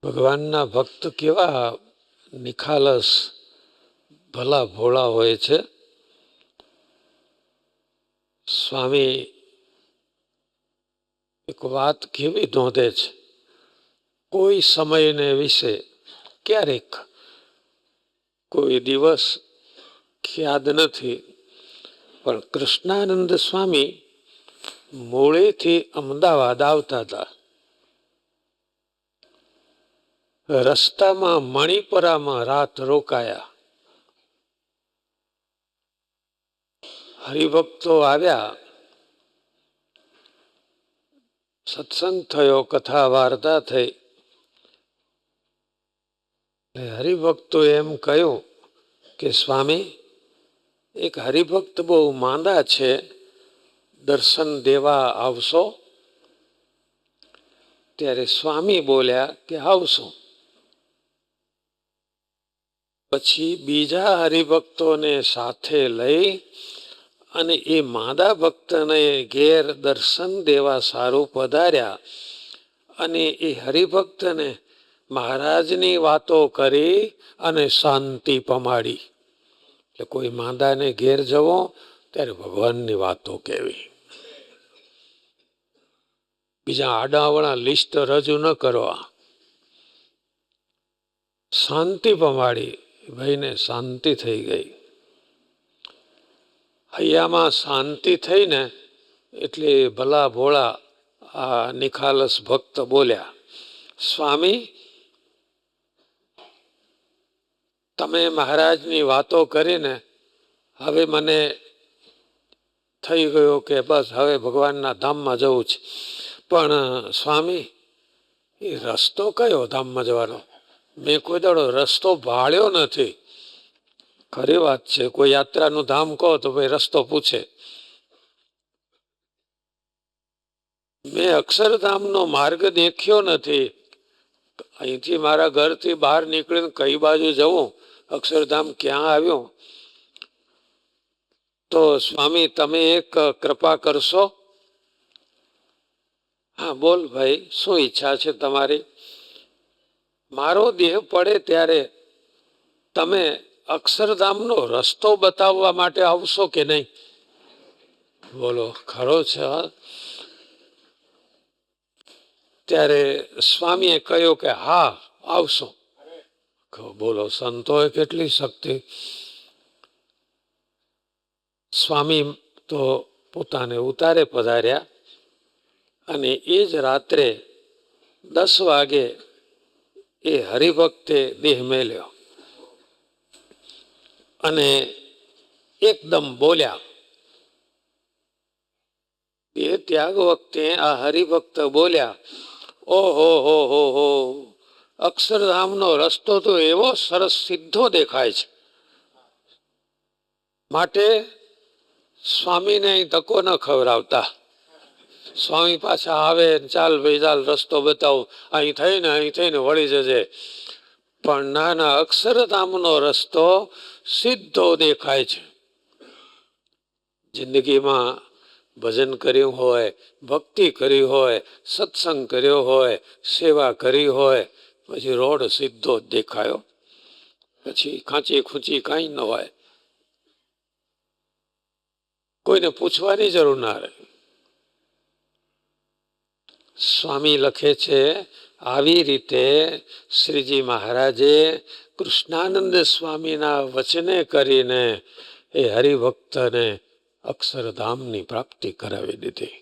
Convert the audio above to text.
ભગવાનના ભક્ત કેવા નિખાલસ ભલા ભોળા હોય છે. સ્વામી એક વાત કેવી નોંધે છે, કોઈ સમયને વિશે ક્યારેક કોઈ દિવસ યાદ નથી, પણ કૃષ્ણાનંદ સ્વામી મૂળેથી અમદાવાદ આવતા હતા. રસ્તામાં મણિપરામાં રાત રોકાયા. હરિભક્તો આવ્યા, સત્સંગ થયો, કથા વાર્તા થઈ. હરિભક્તો એમ કહ્યું કે સ્વામી, એક હરિભક્ત બહુ માંદા છે, દર્શન દેવા આવશો? ત્યારે સ્વામી બોલ્યા કે આવશું. પછી બીજા હરિભક્તોને સાથે લઈ અને એ માંદા ભક્તને ઘેર દર્શન દેવા સારું પધાર્યા અને એ હરિભક્તને મહારાજની વાતો કરી અને શાંતિ પમાડી. એટલે કોઈ માંદાને ઘેર જવો ત્યારે ભગવાનની વાતો કહેવી. બીજા આડાવડા લિસ્ટ રજૂ ન કરવા. શાંતિ પમાડી, ભાઈને શાંતિ થઈ ગઈ. હૈયામાં શાંતિ થઈને એટલે ભલા ભોળા આ નિખાલસ ભક્ત બોલ્યા, સ્વામી, તમે મહારાજની વાતો કરીને હવે મને થઈ ગયો કે બસ હવે ભગવાનના ધામમાં જવું છે. પણ સ્વામી, એ રસ્તો કયો ધામમાં જવાનો? મેં કોઈ દાડો રસ્તો ભાળ્યો નથી. ખરી વાત છે, કોઈ યાત્રાનું ધામ કહો તો ભાઈ રસ્તો પૂછે. મેં અક્ષરધામનો માર્ગ દેખ્યો નથી. અહીંથી મારા ઘરથી બહાર નીકળીને કઈ બાજુ જવું, અક્ષરધામ ક્યાં આવ્યું? તો સ્વામી તમે એક કૃપા કરશો? હા બોલ ભાઈ, શું ઈચ્છા છે તમારી? મારો દેહ પડે ત્યારે તમે અક્ષરધામનો રસ્તો બતાવવા માટે આવશો કે નહીં? બોલો, ખરો છે? ત્યારે સ્વામીએ કહ્યું કે હા આવશો. બોલો, સંતોએ કેટલી શક્તિ! સ્વામી તો પોતાને ઉતારે પધાર્યા અને એ જ રાત્રે 10 વાગે એ હરિભક્તે દેહ મેલ્યો અને એકદમ બોલ્યા. એ ત્યાગ વખતે આ હરિભક્ત બોલ્યા, ઓહો હો હો હો, અક્ષરધામનો રસ્તો તો એવો સરસ સીધો દેખાય છે. માટે સ્વામીને ધક્કો ન ખવડાવતા. સ્વામી પાછા આવે, ચાલ ભાઈ ચાલ રસ્તો બતાવો, અહીં થઈને વળી જજે. પણ નાના, અક્ષરધામનો રસ્તો સીધો દેખાય છે. જિંદગીમાં ભજન કર્યું હોય, ભક્તિ કરી હોય, સત્સંગ કર્યો હોય, સેવા કરી હોય, પછી રોડ સીધો જ દેખાયો. પછી ખાંચી ખૂંચી કાંઈ ન હોય, કોઈને પૂછવાની જરૂર ના રહે. સ્વામી લખે છે, આવી રીતે શ્રીજી મહારાજે કૃષ્ણાનંદ સ્વામીના વચને કરીને એ હરિભક્તને અક્ષરધામની પ્રાપ્તિ કરાવી દીધી.